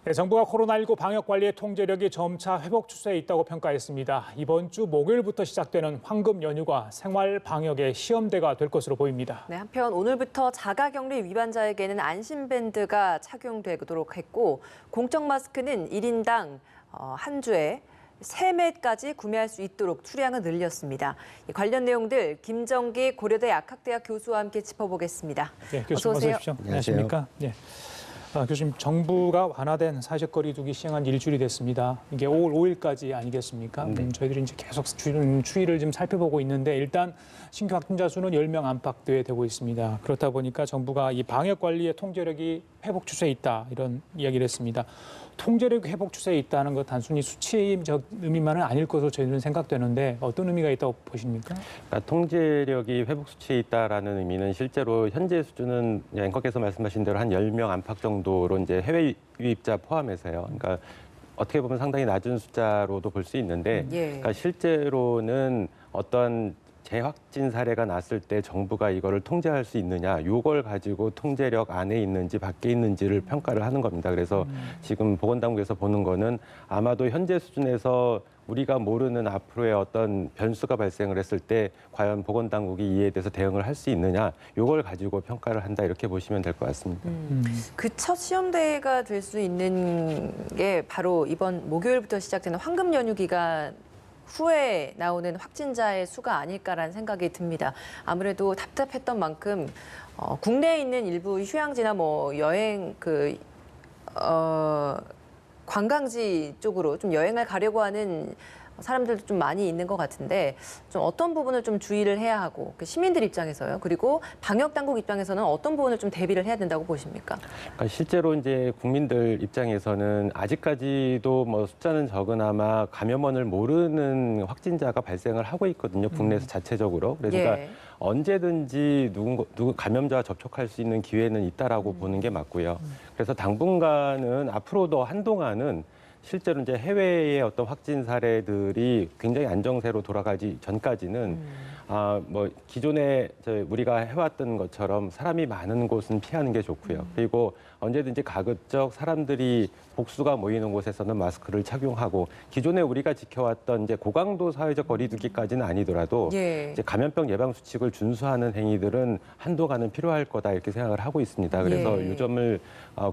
네, 정부가 코로나19 방역 관리의 통제력이 점차 회복 추세에 있다고 평가했습니다. 이번 주 목요일부터 시작되는 황금 연휴가 생활 방역의 시험대가 될 것으로 보입니다. 네, 한편 오늘부터 자가격리 위반자에게는 안심밴드가 착용되도록 했고 공적 마스크는 1인당 한 주에 3매까지 구매할 수 있도록 수량을 늘렸습니다. 관련 내용들 김정기 고려대 약학대학 교수와 함께 짚어보겠습니다. 네, 교수님 어서 오십시오. 안녕하십니까? 네. 교수님, 정부가 완화된 사회적 거리 두기 시행한 지 일주일이 됐습니다. 이게 5월 5일까지 아니겠습니까? 저희들이 이제 계속 추이를 좀 살펴보고 있는데 일단 신규 확진자 수는 10명 안팎되고 있습니다. 그렇다 보니까 정부가 이 방역 관리의 통제력이 회복 추세에 있다 이런 이야기를 했습니다. 통제력 회복 추세에 있다는 것 단순히 수치적 의미만은 아닐 것으로 저희는 생각되는데 어떤 의미가 있다고 보십니까? 그러니까 통제력이 회복 수치에 있다라는 의미는 실제로 현재 수준은 앵커께서 말씀하신 대로 한 10명 안팎 정도로 이제 해외 유입자 포함해서요. 그러니까 어떻게 보면 상당히 낮은 숫자로도 볼 수 있는데 그러니까 실제로는 어떤 재확진 사례가 났을 때 정부가 이거를 통제할 수 있느냐, 이걸 가지고 통제력 안에 있는지 밖에 있는지를 평가를 하는 겁니다. 그래서 지금 보건당국에서 보는 거는 아마도 현재 수준에서 우리가 모르는 앞으로의 어떤 변수가 발생을 했을 때 과연 보건당국이 이에 대해서 대응을 할 수 있느냐, 이걸 가지고 평가를 한다 이렇게 보시면 될 것 같습니다. 그 첫 시험대가 될 수 있는 게 바로 이번 목요일부터 시작되는 황금 연휴 기간 후에 나오는 확진자의 수가 아닐까라는 생각이 듭니다. 아무래도 답답했던 만큼 국내에 있는 일부 휴양지나 뭐 여행 관광지 쪽으로 좀 여행을 가려고 하는 사람들도 좀 많이 있는 것 같은데 좀 어떤 부분을 좀 주의를 해야 하고 시민들 입장에서요. 그리고 방역 당국 입장에서는 어떤 부분을 좀 대비를 해야 된다고 보십니까? 그러니까 실제로 이제 국민들 입장에서는 아직까지도 뭐 숫자는 적으나마 감염원을 모르는 확진자가 발생을 하고 있거든요. 국내에서 자체적으로. 그러니까 언제든지 누구 감염자와 접촉할 수 있는 기회는 있다라고 보는 게 맞고요. 그래서 당분간은 앞으로도 한동안은 실제로 이제 해외의 어떤 확진 사례들이 굉장히 안정세로 돌아가기 전까지는 뭐 기존에 우리가 해왔던 것처럼 사람이 많은 곳은 피하는 게 좋고요. 그리고 언제든지 가급적 사람들이 복수가 모이는 곳에서는 마스크를 착용하고 기존에 우리가 지켜왔던 이제 고강도 사회적 거리두기까지는 아니더라도 이제 감염병 예방 수칙을 준수하는 행위들은 한동안은 필요할 거다 이렇게 생각을 하고 있습니다. 그래서 이 점을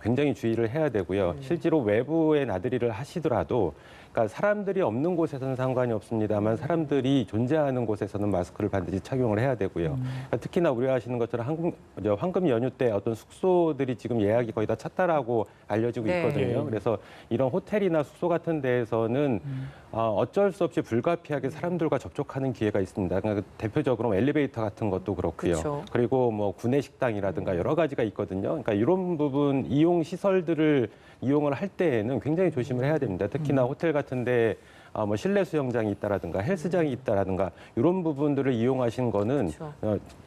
굉장히 주의를 해야 되고요. 실제로 외부에 나들이를 하시더라도 그러니까 사람들이 없는 곳에서는 상관이 없습니다만 사람들이 존재하는 곳에서는 마스크를 반드시 착용을 해야 되고요. 그러니까 특히나 우려하시는 것처럼 황금 연휴 때 어떤 숙소들이 지금 예약이 거의 다 찼다라고 알려지고 있거든요. 그래서 이런 호텔이나 숙소 같은 데에서는 어쩔 수 없이 불가피하게 사람들과 접촉하는 기회가 있습니다. 그러니까 대표적으로 엘리베이터 같은 것도 그렇고요. 그렇죠. 그리고 뭐 구내 식당이라든가 여러 가지가 있거든요. 그러니까 이런 부분 이용 시설들을 이용을 할 때에는 굉장히 조심을 해야 됩니다. 특히나 호텔 같은데 뭐 실내 수영장이 있다라든가 헬스장이 있다라든가 이런 부분들을 이용하신 거는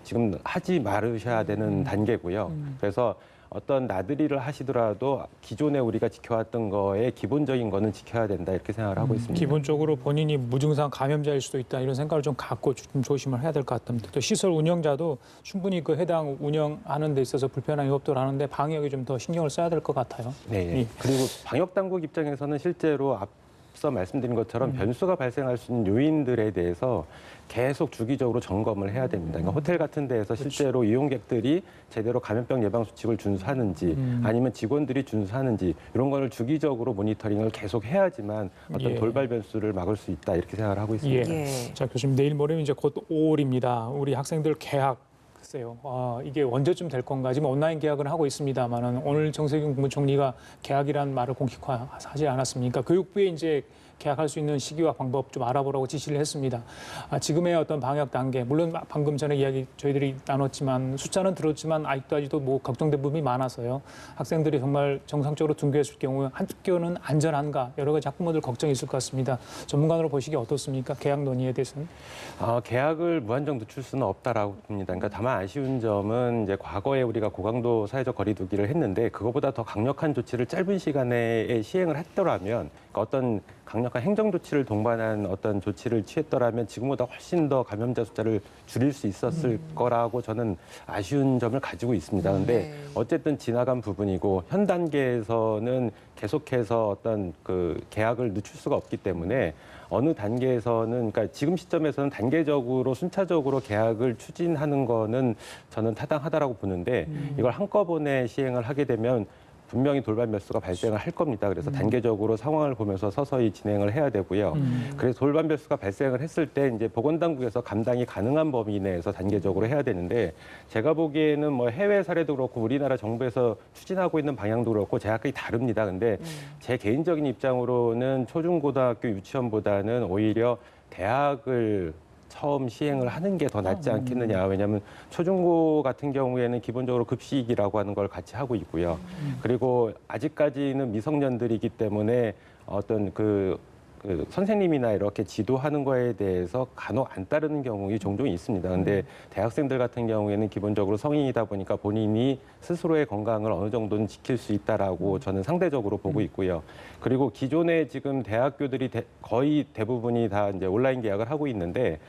지금 하지 말으셔야 되는 단계고요. 그래서 어떤 나들이를 하시더라도 기존에 우리가 지켜왔던 거에 기본적인 거는 지켜야 된다 이렇게 생각을 하고 있습니다. 기본적으로 본인이 무증상 감염자일 수도 있다 이런 생각을 좀 갖고 좀 조심을 해야 될 것 같습니다. 또 시설 운영자도 충분히 그 해당 운영하는 데 있어서 불편함이 없도록 하는데 방역에 좀 더 신경을 써야 될 것 같아요. 네. 그리고 방역 당국 입장에서는 실제로 앞서 말씀드린 것처럼 변수가 발생할 수 있는 요인들에 대해서 계속 주기적으로 점검을 해야 됩니다. 그러니까 호텔 같은 데에서 실제로 이용객들이 제대로 감염병 예방 수칙을 준수하는지 아니면 직원들이 준수하는지 이런 거를 주기적으로 모니터링을 계속 해야지만 어떤 돌발 변수를 막을 수 있다 이렇게 생각을 하고 있습니다. 자, 교수님 내일 모레면 이제 곧 5월입니다. 우리 학생들 개학 글쎄요. 이게 언제쯤 될 건가? 지금 온라인 개학을 하고 있습니다만은 오늘 정세균 국무총리가 개학이라는 말을 공식화하지 않았습니까? 교육부에 이제 개학할 수 있는 시기와 방법 좀 알아보라고 지시를 했습니다. 지금의 어떤 방역 단계, 물론 방금 전에 이야기 저희들이 나눴지만 숫자는 들었지만 아직도 뭐 걱정된 부분이 많아서요. 학생들이 정말 정상적으로 등교했을 경우 학교는 안전한가 여러 가지 학부모들 걱정이 있을 것 같습니다. 전문가로 보시기에 어떻습니까? 개학 논의에 대해서는? 개학을 무한정 늦출 수는 없다라고 봅니다. 그러니까 다만 아쉬운 점은 이제 과거에 우리가 고강도 사회적 거리두기를 했는데 그거보다 더 강력한 조치를 짧은 시간에 시행을 했더라면 어떤 강력한 행정 조치를 동반한 어떤 조치를 취했더라면 지금보다 훨씬 더 감염자 숫자를 줄일 수 있었을 거라고 저는 아쉬운 점을 가지고 있습니다. 그런데 네. 어쨌든 지나간 부분이고 현 단계에서는 계속해서 어떤 그 계약을 늦출 수가 없기 때문에 어느 단계에서는 그러니까 지금 시점에서는 단계적으로 순차적으로 계약을 추진하는 거는 저는 타당하다라고 보는데 이걸 한꺼번에 시행을 하게 되면 분명히 돌발 멸수가 발생을 할 겁니다. 그래서 단계적으로 상황을 보면서 서서히 진행을 해야 되고요. 그래서 돌발 멸수가 발생을 했을 때 이제 보건당국에서 감당이 가능한 범위 내에서 단계적으로 해야 되는데 제가 보기에는 뭐 해외 사례도 그렇고 우리나라 정부에서 추진하고 있는 방향도 그렇고 제각각이 다릅니다. 근데 제 개인적인 입장으로는 초중고등학교 유치원보다는 오히려 대학을 처음 시행을 하는 게 더 낫지 않겠느냐. 왜냐하면 초중고 같은 경우에는 기본적으로 급식이라고 하는 걸 같이 하고 있고요. 그리고 아직까지는 미성년들이기 때문에 어떤 그 선생님이나 이렇게 지도하는 거에 대해서 간혹 안 따르는 경우가 종종 있습니다. 근데 대학생들 같은 경우에는 기본적으로 성인이다 보니까 본인이 스스로의 건강을 어느 정도는 지킬 수 있다라고 저는 상대적으로 보고 있고요. 그리고 기존에 지금 대학교들이 거의 대부분이 다 이제 온라인 계약을 하고 있는데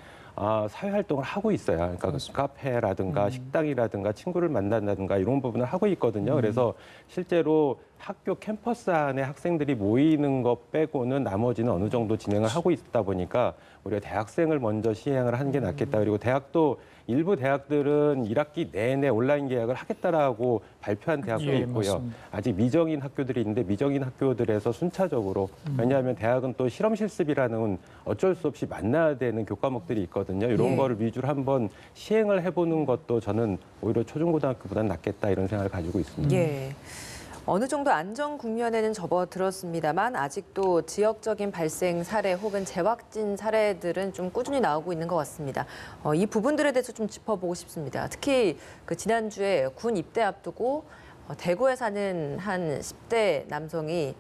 사회 활동을 하고 있어요. 그러니까 카페라든가 식당이라든가 친구를 만난다든가 이런 부분을 하고 있거든요. 그래서 실제로 학교 캠퍼스 안에 학생들이 모이는 것 빼고는 나머지는 어느 정도 진행을 하고 있다 보니까 우리가 대학생을 먼저 시행을 하는 게 낫겠다. 그리고 대학도 일부 대학들은 1학기 내내 온라인 계약을 하겠다라고 발표한 대학도 예, 있고요. 맞습니다. 아직 미정인 학교들이 있는데 미정인 학교들에서 순차적으로 왜냐하면 대학은 또 실험 실습이라는 어쩔 수 없이 만나야 되는 교과목들이 있거든요. 이런 예. 거를 위주로 한번 시행을 해보는 것도 저는 오히려 초중고등학교보다는 낫겠다 이런 생각을 가지고 있습니다. 예. 어느 정도 안정 국면에는 접어들었습니다만 아직도 지역적인 발생 사례 혹은 재확진 사례들은 좀 꾸준히 나오고 있는 것 같습니다. 이 부분들에 대해서 좀 짚어보고 싶습니다. 특히 그 지난주에 군 입대 앞두고 대구에 사는 한 10대 남성이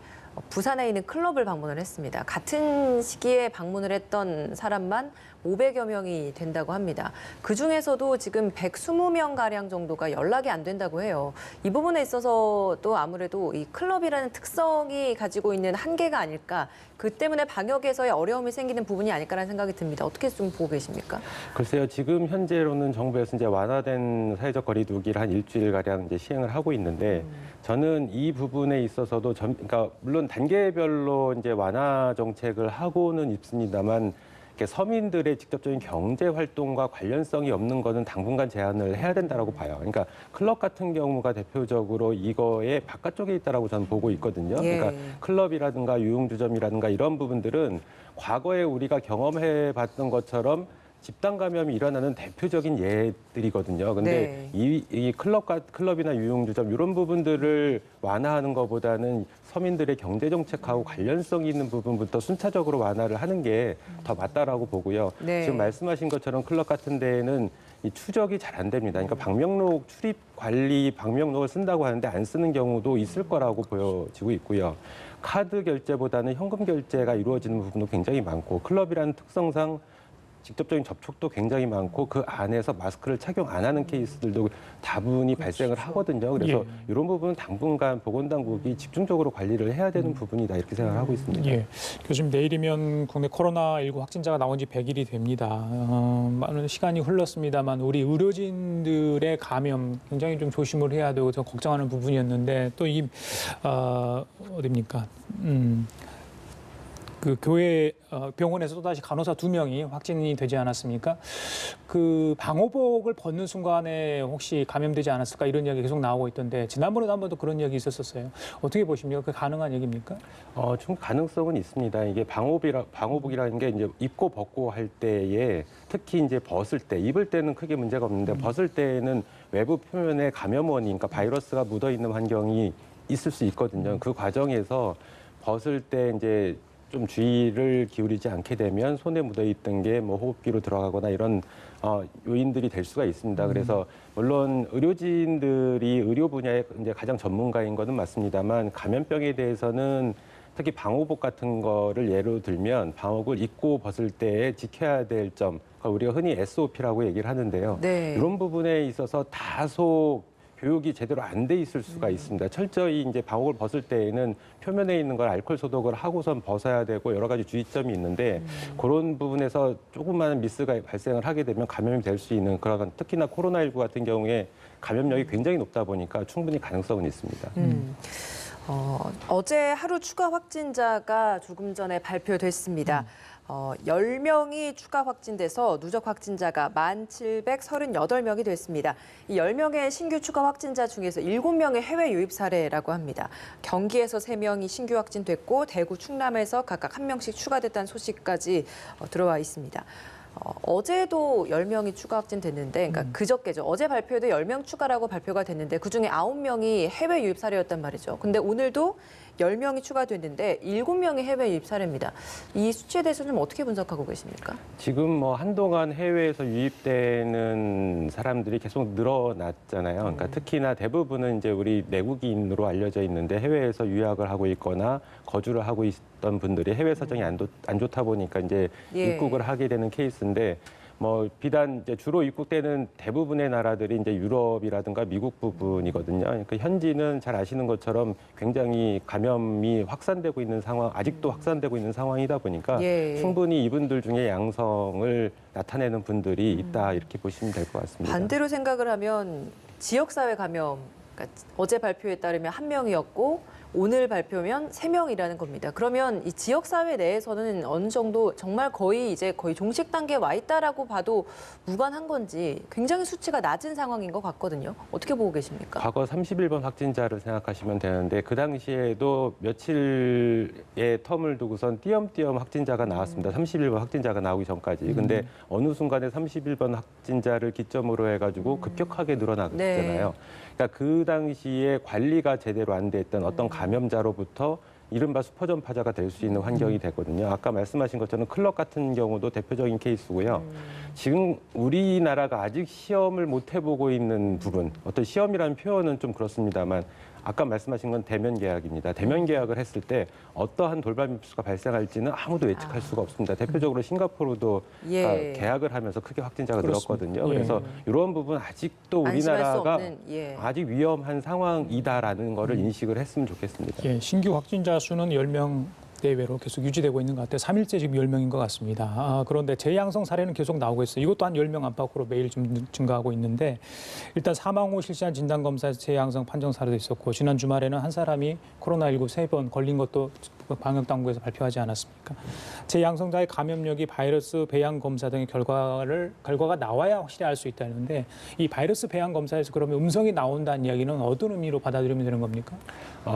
부산에 있는 클럽을 방문을 했습니다. 같은 시기에 방문을 했던 사람만 500여 명이 된다고 합니다. 그중에서도 지금 120명-가량 정도가 연락이 안 된다고 해요. 이 부분에 있어서도 아무래도 이 클럽이라는 특성이 가지고 있는 한계가 아닐까, 그 때문에 방역에서의 어려움이 생기는 부분이 아닐까라는 생각이 듭니다. 어떻게 좀 보고 계십니까? 글쎄요, 지금 현재로는 정부에서 이제 완화된 사회적 거리두기를 한 일주일가량 이제 시행을 하고 있는데 저는 이 부분에 있어서도 그러니까 물론 단계별로 이제 완화 정책을 하고는 있습니다만 이렇게 서민들의 직접적인 경제 활동과 관련성이 없는 거는 당분간 제한을 해야 된다라고 봐요. 그러니까 클럽 같은 경우가 대표적으로 이거의 바깥쪽에 있다라고 저는 보고 있거든요. 예. 그러니까 클럽이라든가 유흥주점이라든가 이런 부분들은 과거에 우리가 경험해 봤던 것처럼 집단 감염이 일어나는 대표적인 예들이거든요. 근데 네. 이 클럽이나 유흥주점 이런 부분들을 완화하는 것보다는 서민들의 경제 정책하고 관련성 있는 부분부터 순차적으로 완화를 하는 게 더 맞다라고 보고요. 네. 지금 말씀하신 것처럼 클럽 같은 데에는 이 추적이 잘 안 됩니다. 그러니까 방명록 출입 관리 방명록을 쓴다고 하는데 안 쓰는 경우도 있을 거라고 보여지고 있고요. 카드 결제보다는 현금 결제가 이루어지는 부분도 굉장히 많고 클럽이라는 특성상 직접적인 접촉도 굉장히 많고 그 안에서 마스크를 착용 안 하는 케이스들도 다분히 발생을 하거든요. 그래서 예. 이런 부분은 당분간 보건당국이 집중적으로 관리를 해야 되는 부분이다 이렇게 생각을 하고 있습니다. 예, 교수님 내일이면 국내 코로나19 확진자가 나온 지 100일이 됩니다. 많은 시간이 흘렀습니다만 우리 의료진들의 감염 굉장히 좀 조심을 해야 되고 좀 걱정하는 부분이었는데 또 이 어디입니까? 그 교회 병원에서 또다시 간호사 2명이 확진이 되지 않았습니까? 그 방호복을 벗는 순간에 혹시 감염되지 않았을까 이런 이야기 계속 나오고 있던데 지난번에도 한 번도 그런 이야기 있었었어요. 어떻게 보십니까? 그 가능한 얘기입니까? 좀 가능성은 있습니다. 이게 방호복이라는 게 이제 입고 벗고 할 때에 특히 이제 벗을 때, 입을 때는 크게 문제가 없는데 벗을 때에는 외부 표면에 감염원이, 그러니까 바이러스가 묻어 있는 환경이 있을 수 있거든요. 그 과정에서 벗을 때 이제 좀 주의를 기울이지 않게 되면 손에 묻어 있던 게 뭐 호흡기로 들어가거나 이런 요인들이 될 수가 있습니다. 그래서 물론 의료진들이 의료 분야의 이제 가장 전문가인 거는 맞습니다만 감염병에 대해서는 특히 방호복 같은 거를 예로 들면 방호복을 입고 벗을 때 지켜야 될 점, 그러니까 우리가 흔히 SOP라고 얘기를 하는데요. 네. 이런 부분에 있어서 다소 교육이 제대로 안 돼 있을 수가 있습니다. 철저히 이제 방옥을 벗을 때에는 표면에 있는 걸 알코올 소독을 하고선 벗어야 되고 여러 가지 주의점이 있는데 그런 부분에서 조그마한 미스가 발생을 하게 되면 감염이 될 수 있는 그런 특히나 코로나19 같은 경우에 감염력이 굉장히 높다 보니까 충분히 가능성은 있습니다. 어제 하루 추가 확진자가 조금 전에 발표됐습니다. 10명이 추가 확진돼서 누적 확진자가 1,738명이 됐습니다. 이 10명의 신규 추가 확진자 중에서 7명의 해외 유입 사례라고 합니다. 경기에서 3명이 신규 확진됐고 대구, 충남에서 각각 1명씩 추가됐다는 소식까지 들어와 있습니다. 어제도 10명이 추가 확진됐는데, 그러니까 그저께죠. 어제 발표에도 10명 추가라고 발표가 됐는데 그중에 9명이 해외 유입 사례였단 말이죠. 근데 오늘도 10명이 추가됐는데 7명이 해외 유입 사례입니다. 이 수치에 대해서 좀 어떻게 분석하고 계십니까? 지금 뭐 한동안 해외에서 유입되는 사람들이 계속 늘어났잖아요. 그러니까 특히나 대부분은 이제 우리 내국인으로 알려져 있는데 해외에서 유학을 하고 있거나 거주를 하고 있던 분들이 해외 사정이 안 좋다 보니까 이제 입국을 하게 되는 케이스인데 뭐 비단 이제 주로 입국되는 대부분의 나라들이 이제 유럽이라든가 미국 부분이거든요. 그러니까 현지는 잘 아시는 것처럼 굉장히 감염이 확산되고 있는 상황, 아직도 확산되고 있는 상황이다 보니까 충분히 이분들 중에 양성을 나타내는 분들이 있다 이렇게 보시면 될 것 같습니다. 반대로 생각을 하면 지역사회 감염, 그러니까 어제 발표에 따르면 1명이었고 오늘 발표면 3명이라는 겁니다. 그러면 이 지역사회 내에서는 어느 정도 정말 거의 종식 단계에 와 있다라고 봐도 무관한 건지 굉장히 수치가 낮은 상황인 것 같거든요. 어떻게 보고 계십니까? 과거 31번 확진자를 생각하시면 되는데 그 당시에도 며칠의 텀을 두고선 띄엄띄엄 확진자가 나왔습니다. 31번 확진자가 나오기 전까지. 근데 어느 순간에 31번 확진자를 기점으로 해가지고 급격하게 늘어났잖아요. 그러니까 그 당시에 관리가 제대로 안 됐던 어떤 감염자로부터 이른바 슈퍼 전파자가 될 수 있는 환경이 되거든요. 아까 말씀하신 것처럼 클럽 같은 경우도 대표적인 케이스고요. 지금 우리나라가 아직 시험을 못 해보고 있는 부분, 어떤 시험이라는 표현은 좀 그렇습니다만 아까 말씀하신 건 대면 계약입니다. 대면 계약을 했을 때 어떠한 돌발 빈수가 발생할지는 아무도 예측할 수가 없습니다. 대표적으로 싱가포르도 계약을 하면서 크게 확진자가 늘었거든요. 그래서 이런 부분 아직도 우리나라가 아직 위험한 상황이다라는 거를 인식을 했으면 좋겠습니다. 신규 확진자 수는 10명 대외로 계속 유지되고 있는 것 같아요. 3일째 지금 10명인 것 같습니다. 그런데 재양성 사례는 계속 나오고 있어요. 이것도 한 10명 안팎으로 매일 좀 증가하고 있는데 일단 사망 후 실시한 진단검사에서 재양성 판정 사례도 있었고 지난 주말에는 한 사람이 코로나19 3번 걸린 것도 방역당국에서 발표하지 않았습니까? 재양성자의 감염력이 바이러스 배양 검사 등의 결과가 나와야 확실히 알 수 있다는데 이 바이러스 배양 검사에서 그러면 음성이 나온다는 이야기는 어떤 의미로 받아들이면 되는 겁니까?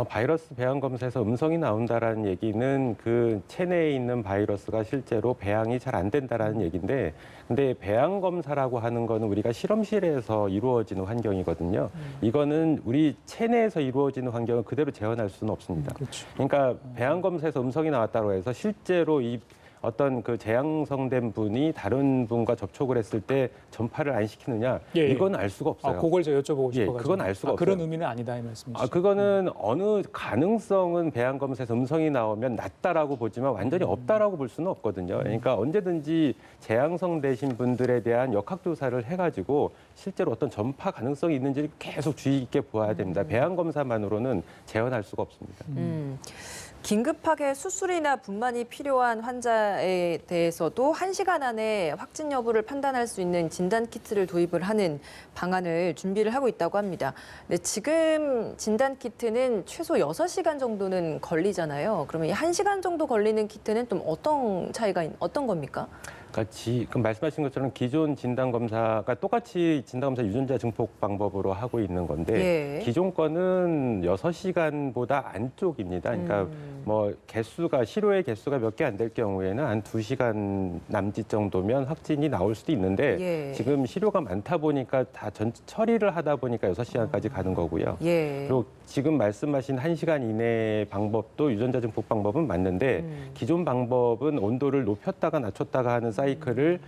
바이러스 배양 검사에서 음성이 나온다라는 얘기는 그 체내에 있는 바이러스가 실제로 배양이 잘 안 된다라는 얘기인데, 근데 배양 검사라고 하는 거는 우리가 실험실에서 이루어지는 환경이거든요. 이거는 우리 체내에서 이루어지는 환경을 그대로 재현할 수는 없습니다. 그러니까 배양 검사에서 음성이 나왔다고 해서 실제로 이 어떤 그 재양성된 분이 다른 분과 접촉을 했을 때 전파를 안 시키느냐, 이건 알 수가 없어요. 그걸 제가 여쭤보고 싶어가지고. 그건 알 수가 없어요. 그런 의미는 아니다 이 말씀이시죠? 그거는 어느 가능성은 배양 검사에서 음성이 나오면 낮다라고 보지만 완전히 없다라고 볼 수는 없거든요. 그러니까 언제든지 재양성 되신 분들에 대한 역학 조사를 해가지고 실제로 어떤 전파 가능성이 있는지를 계속 주의 깊게 보아야 됩니다. 배양 검사만으로는 재현할 수가 없습니다. 긴급하게 수술이나 분만이 필요한 환자에 대해서도 1시간 안에 확진 여부를 판단할 수 있는 진단키트를 도입을 하는 방안을 준비를 하고 있다고 합니다. 근데 지금 진단키트는 최소 6시간 정도는 걸리잖아요. 그러면 이 1시간 정도 걸리는 키트는 좀 어떤 겁니까? 그러니까 말씀하신 것처럼 기존 진단검사가 똑같이 진단검사 유전자 증폭 방법으로 하고 있는 건데 기존 거는 6시간보다 안쪽입니다. 그러니까 뭐 시료의 개수가 몇 개 안 될 경우에는 한 2시간 남짓 정도면 확진이 나올 수도 있는데 지금 시료가 많다 보니까 다 처리를 하다 보니까 6시간까지 가는 거고요. 그리고 지금 말씀하신 1시간 이내 방법도 유전자 증폭 방법은 맞는데 기존 방법은 온도를 높였다가 낮췄다가 하는 사이클을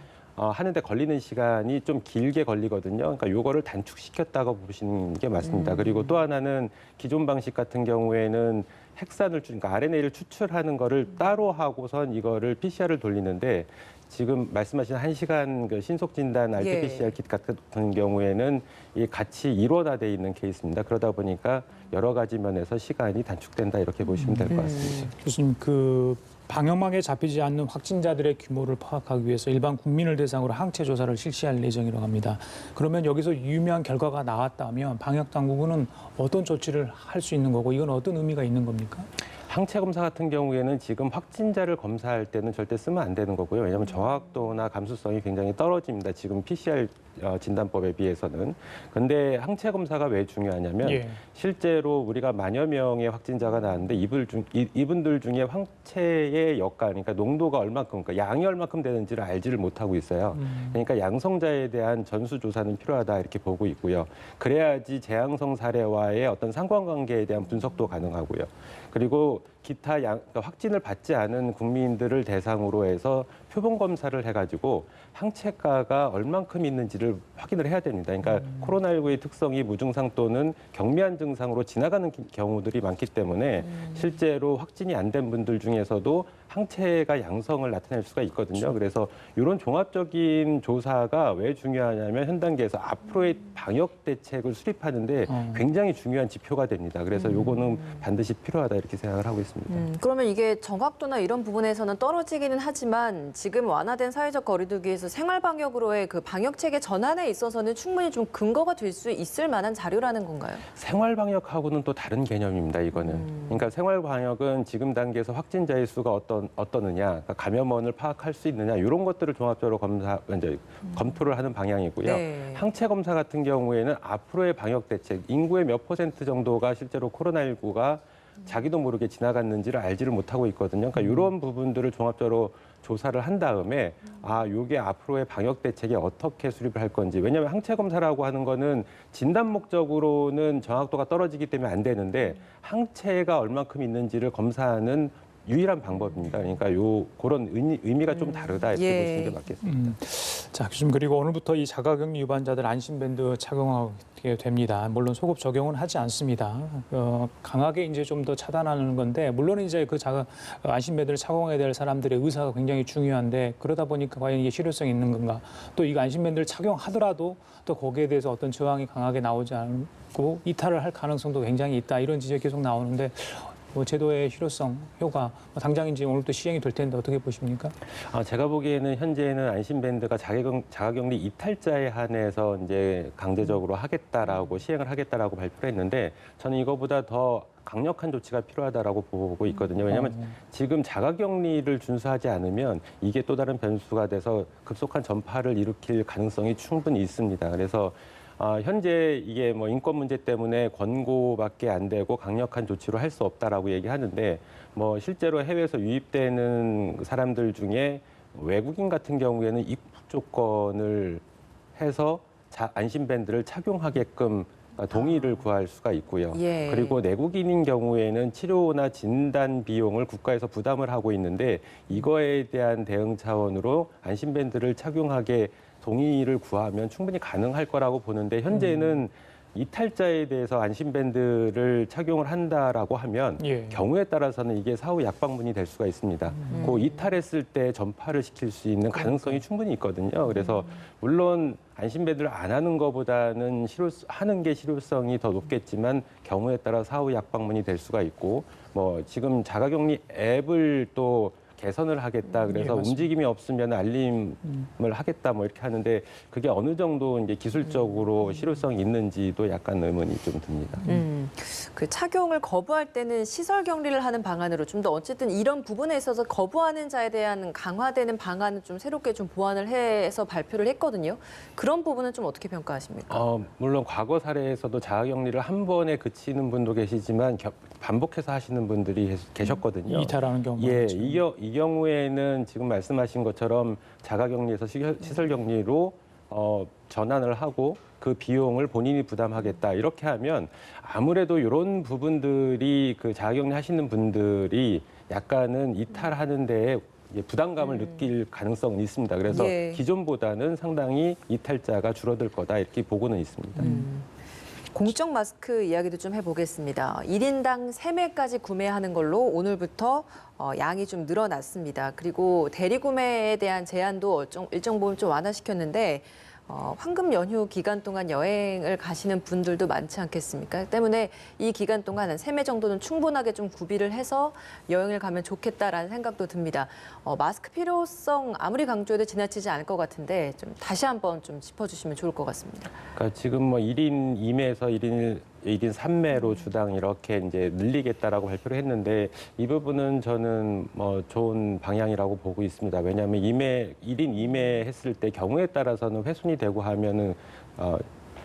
하는데 걸리는 시간이 좀 길게 걸리거든요. 그러니까 요거를 단축시켰다고 보시는 게 맞습니다. 그리고 또 하나는 기존 방식 같은 경우에는 핵산을 그러니까 RNA를 추출하는 거를 따로 하고선 이거를 PCR을 돌리는데 지금 말씀하신 1시간 그 신속 진단 RT-PCR 킷 같은 경우에는 이 같이 일원화돼 있는 케이스입니다. 그러다 보니까 여러 가지 면에서 시간이 단축된다 이렇게 보시면 될 것 같습니다. 교수님, 그 방역망에 잡히지 않는 확진자들의 규모를 파악하기 위해서 일반 국민을 대상으로 항체 조사를 실시할 예정이라고 합니다. 그러면 여기서 유의미한 결과가 나왔다면 방역 당국은 어떤 조치를 할 수 있는 거고 이건 어떤 의미가 있는 겁니까? 항체 검사 같은 경우에는 지금 확진자를 검사할 때는 절대 쓰면 안 되는 거고요. 왜냐하면 정확도나 감수성이 굉장히 떨어집니다. 지금 PCR 진단법에 비해서는. 근데 항체 검사가 왜 중요하냐면 실제로 우리가 만여 명의 확진자가 나왔는데 이분들 중에 항체의 역할, 그러니까 농도가 얼마큼, 그러니까 양이 얼마큼 되는지를 알지를 못하고 있어요. 그러니까 양성자에 대한 전수조사는 필요하다 이렇게 보고 있고요. 그래야지 재양성 사례와의 어떤 상관관계에 대한 분석도 가능하고요. 그리고 기타 그러니까 확진을 받지 않은 국민들을 대상으로 해서 표본 검사를 해가지고 항체가가 얼만큼 있는지를 확인을 해야 됩니다. 그러니까 코로나19의 특성이 무증상 또는 경미한 증상으로 지나가는 경우들이 많기 때문에 실제로 확진이 안 된 분들 중에서도 항체가 양성을 나타낼 수가 있거든요. 그래서 이런 종합적인 조사가 왜 중요하냐면 현 단계에서 앞으로의 방역 대책을 수립하는데 굉장히 중요한 지표가 됩니다. 그래서 요거는 반드시 필요하다 이렇게 생각을 하고 있습니다. 그러면 이게 정확도나 이런 부분에서는 떨어지기는 하지만 지금 완화된 사회적 거리두기에서 생활 방역으로의 그 방역 체계 전환에 있어서는 충분히 좀 근거가 될 수 있을 만한 자료라는 건가요? 생활 방역하고는 또 다른 개념입니다. 이거는. 그러니까 생활 방역은 지금 단계에서 확진자의 수가 어떠느냐, 그러니까 감염원을 파악할 수 있느냐 이런 것들을 종합적으로 검토를 하는 방향이고요. 항체 검사 같은 경우에는 앞으로의 방역 대책, 인구의 몇 % 정도가 실제로 코로나19가 자기도 모르게 지나갔는지를 알지를 못하고 있거든요. 그러니까 이런 부분들을 종합적으로 조사를 한 다음에 요게 앞으로의 방역 대책에 어떻게 수립을 할 건지. 왜냐하면 항체 검사라고 하는 거는 진단 목적으로는 정확도가 떨어지기 때문에 안 되는데 항체가 얼만큼 있는지를 검사하는 유일한 방법입니다. 그러니까 그런 의미가 좀 다르다 이렇게 보시는 게 맞겠습니다. 자, 교수님, 그리고 오늘부터 이 자가격리 유반자들 안심밴드 착용하게 됩니다. 물론 소급 적용은 하지 않습니다. 강하게 이제 좀 더 차단하는 건데 물론 이제 그 안심밴드를 착용해야 될 사람들의 의사가 굉장히 중요한데 그러다 보니까 과연 이게 실효성이 있는 건가? 또 이거 안심밴드를 착용하더라도 또 거기에 대해서 어떤 저항이 강하게 나오지 않고 이탈을 할 가능성도 굉장히 있다 이런 지적이 계속 나오는데. 제도의 실효성, 효과, 당장인지 오늘부터 시행이 될 텐데 어떻게 보십니까? 제가 보기에는 현재는 안심밴드가 자가격리 이탈자에 한해서 이제 강제적으로 하겠다라고 시행을 하겠다라고 발표를 했는데 저는 이거보다 더 강력한 조치가 필요하다라고 보고 있거든요. 왜냐하면 지금 자가격리를 준수하지 않으면 이게 또 다른 변수가 돼서 급속한 전파를 일으킬 가능성이 충분히 있습니다. 그래서 현재 이게 뭐 인권 문제 때문에 권고밖에 안 되고 강력한 조치로 할 수 없다라고 얘기하는데 뭐 실제로 해외에서 유입되는 사람들 중에 외국인 같은 경우에는 입국 조건을 해서 안심밴드를 착용하게끔 동의를 구할 수가 있고요. 그리고 내국인인 경우에는 치료나 진단 비용을 국가에서 부담을 하고 있는데 이거에 대한 대응 차원으로 안심밴드를 착용하게 동의를 구하면 충분히 가능할 거라고 보는데 현재는 이탈자에 대해서 안심밴드를 착용을 한다라고 하면 경우에 따라서는 이게 사후 약방문이 될 수가 있습니다. 그 이탈했을 때 전파를 시킬 수 있는 가능성이 충분히 있거든요. 그래서 물론 안심밴드를 안 하는 것보다는 하는 게 실효성이 더 높겠지만 경우에 따라 사후 약방문이 될 수가 있고 뭐 지금 자가격리 앱을 또 개선을 하겠다. 그래서 움직임이 없으면 알림을 하겠다. 뭐 이렇게 하는데 그게 어느 정도 이제 기술적으로 실효성이 있는지도 약간 의문이 좀 듭니다. 그 착용을 거부할 때는 시설 격리를 하는 방안으로 좀 더 어쨌든 이런 부분에 있어서 거부하는 자에 대한 강화되는 방안을 좀 새롭게 좀 보완을 해서 발표를 했거든요. 그런 부분은 좀 어떻게 평가하십니까? 물론 과거 사례에서도 자가격리를 한 번에 그치는 분도 계시지만 반복해서 하시는 분들이 계셨거든요. 이탈하는 경우. 이 경우에는 지금 말씀하신 것처럼 자가격리에서 시설격리로 전환을 하고 그 비용을 본인이 부담하겠다 이렇게 하면 아무래도 이런 부분들이 그 자가격리 하시는 분들이 약간은 이탈하는 데에 이제 부담감을 느낄 가능성은 있습니다. 그래서 예. 기존보다는 상당히 이탈자가 줄어들 거다 이렇게 보고는 있습니다. 공적 마스크 이야기도 좀 해보겠습니다. 1인당 3매까지 구매하는 걸로 오늘부터 양이 좀 늘어났습니다. 그리고 대리구매에 대한 제한도 일정 부분 좀 완화시켰는데 황금 연휴 기간 동안 여행을 가시는 분들도 많지 않겠습니까? 때문에 이 기간 동안 한 3매 정도는 충분하게 좀 구비를 해서 여행을 가면 좋겠다라는 생각도 듭니다. 마스크 필요성 아무리 강조해도 지나치지 않을 것 같은데 좀 다시 한번 좀 짚어주시면 좋을 것 같습니다. 그러니까 지금 뭐 1인 2매에서 1인 3매로 주당 이렇게 이제 늘리겠다라고 발표를 했는데 이 부분은 저는 뭐 좋은 방향이라고 보고 있습니다. 왜냐하면 1인 2매 했을 때 경우에 따라서는 훼손이 되고 하면은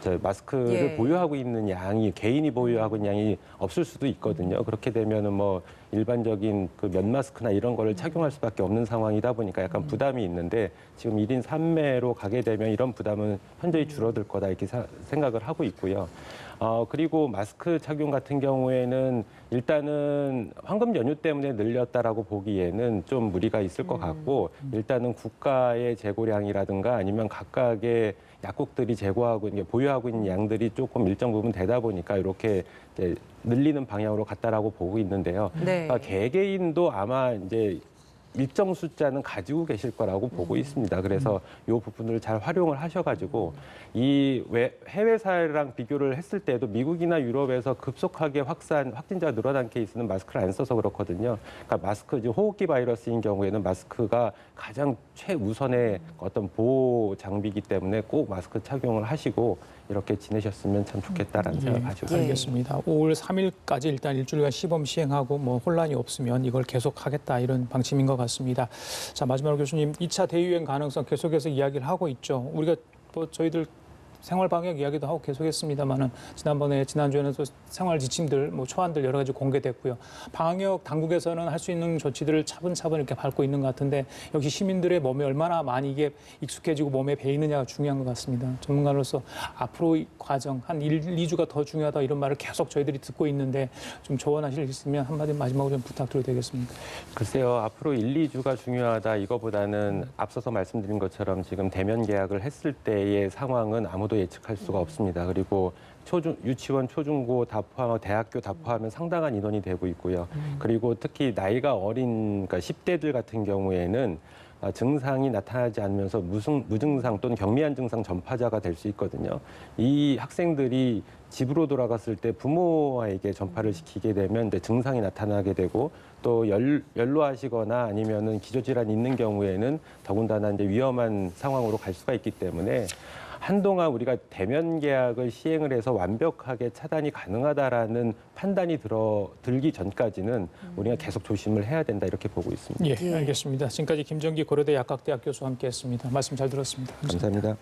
저 마스크를 예. 보유하고 있는 양이 개인이 보유하고 있는 양이 없을 수도 있거든요. 그렇게 되면은 뭐 일반적인 그 면 마스크나 이런 거를 착용할 수밖에 없는 상황이다 보니까 약간 부담이 있는데 지금 1인 3매로 가게 되면 이런 부담은 현저히 줄어들 거다 이렇게 생각을 하고 있고요. 그리고 마스크 착용 같은 경우에는 일단은 황금 연휴 때문에 늘렸다라고 보기에는 좀 무리가 있을 것 같고 일단은 국가의 재고량이라든가 아니면 각각의 약국들이 재고하고 보유하고 있는 양들이 조금 일정 부분 되다 보니까 이렇게 이제 늘리는 방향으로 갔다라고 보고 있는데요. 네. 그러니까 개개인도 아마 이제 일정 숫자는 가지고 계실 거라고 보고 있습니다. 그래서 이 부분을 잘 활용을 하셔가지고 이 해외 사례랑 비교를 했을 때도 미국이나 유럽에서 급속하게 확진자가 늘어난 케이스는 마스크를 안 써서 그렇거든요. 그러니까 마스크, 호흡기 바이러스인 경우에는 마스크가 가장 최우선의 어떤 보호 장비이기 때문에 꼭 마스크 착용을 하시고 이렇게 지내셨으면 참 좋겠다라는 생각 가지고 있습니다. 알겠습니다. 5월 3일까지 일단 일주일간 시범 시행하고 뭐 혼란이 없으면 이걸 계속하겠다 이런 방침인 것 같습니다. 자, 마지막으로 교수님 2차 대유행 가능성 계속해서 이야기를 하고 있죠. 우리가 뭐 저희들 생활 방역 이야기도 하고 계속했습니다만은 지난주에는 또 생활 지침들, 뭐 초안들 여러 가지 공개됐고요. 방역 당국에서는 할 수 있는 조치들을 차분차분 이렇게 밟고 있는 것 같은데 역시 시민들의 몸에 얼마나 많이 이게 익숙해지고 몸에 배이느냐가 중요한 것 같습니다. 전문가로서 앞으로 이 과정 한 2주가 더 중요하다 이런 말을 계속 저희들이 듣고 있는데 좀 조언하실 수 있으면 한마디 마지막으로 좀 부탁드려도 되겠습니까? 글쎄요, 앞으로 1-2주가 중요하다 이거보다는 앞서서 말씀드린 것처럼 지금 대면 계약을 했을 때의 상황은 아무도 예측할 수가 없습니다. 그리고 유치원, 초중고 다 포함하고 대학교 다 포함하면 상당한 인원이 되고 있고요. 그리고 특히 나이가 어린 그러니까 10대들 같은 경우에는 증상이 나타나지 않으면서 무증상 또는 경미한 증상 전파자가 될 수 있거든요. 이 학생들이 집으로 돌아갔을 때 부모에게 전파를 시키게 되면 이제 증상이 나타나게 되고 또 연로하시거나 아니면은 기저질환이 있는 경우에는 더군다나 이제 위험한 상황으로 갈 수가 있기 때문에 한동안 우리가 대면 계약을 시행을 해서 완벽하게 차단이 가능하다라는 판단이 들기 전까지는 우리가 계속 조심을 해야 된다 이렇게 보고 있습니다. 예, 알겠습니다. 지금까지 김정기 고려대 약학대학 교수와 함께했습니다. 말씀 잘 들었습니다. 감사합니다.